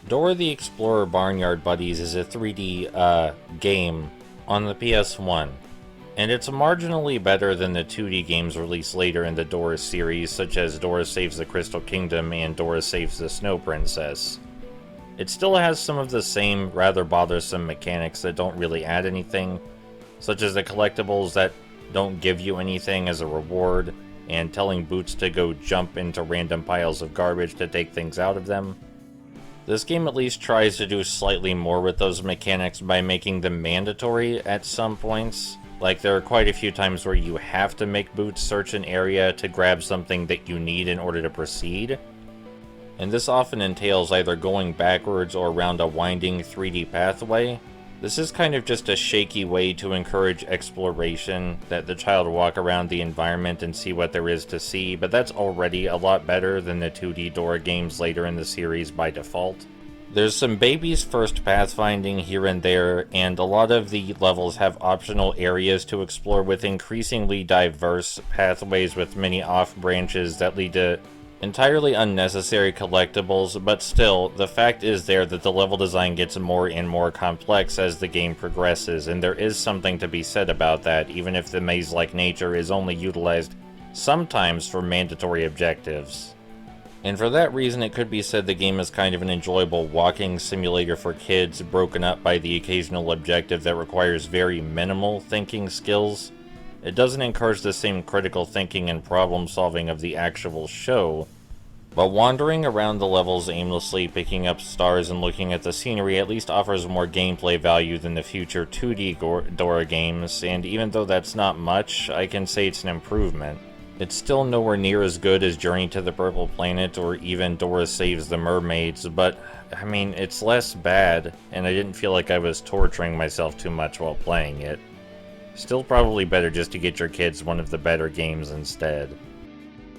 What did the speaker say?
Dora the Explorer Barnyard Buddies is a 3D game on the PS1, and it's marginally better than the 2D games released later in the Dora series, such as Dora Saves the Crystal Kingdom and Dora Saves the Snow Princess. It still has some of the same rather bothersome mechanics that don't really add anything, such as the collectibles that don't give you anything as a reward, and telling Boots to go jump into random piles of garbage to take things out of them. This game at least tries to do slightly more with those mechanics by making them mandatory at some points. Like, there are quite a few times where you have to make Boots search an area to grab something that you need in order to proceed. And this often entails either going backwards or around a winding 3D pathway. This is kind of just a shaky way to encourage exploration, that the child walk around the environment and see what there is to see, but that's already a lot better than the 2D Dora games later in the series by default. There's some baby's first pathfinding here and there, and a lot of the levels have optional areas to explore with increasingly diverse pathways with many off-branches that lead to entirely unnecessary collectibles, but still, the fact is there that the level design gets more and more complex as the game progresses, and there is something to be said about that, even if the maze-like nature is only utilized sometimes for mandatory objectives. And for that reason, it could be said the game is kind of an enjoyable walking simulator for kids, broken up by the occasional objective that requires very minimal thinking skills. It doesn't encourage the same critical thinking and problem solving of the actual show, but wandering around the levels aimlessly, picking up stars and looking at the scenery at least offers more gameplay value than the future 2D Dora games, and even though that's not much, I can say it's an improvement. It's still nowhere near as good as Journey to the Purple Planet or even Dora Saves the Mermaids, but I mean, it's less bad, and I didn't feel like I was torturing myself too much while playing it. Still probably better just to get your kids one of the better games instead.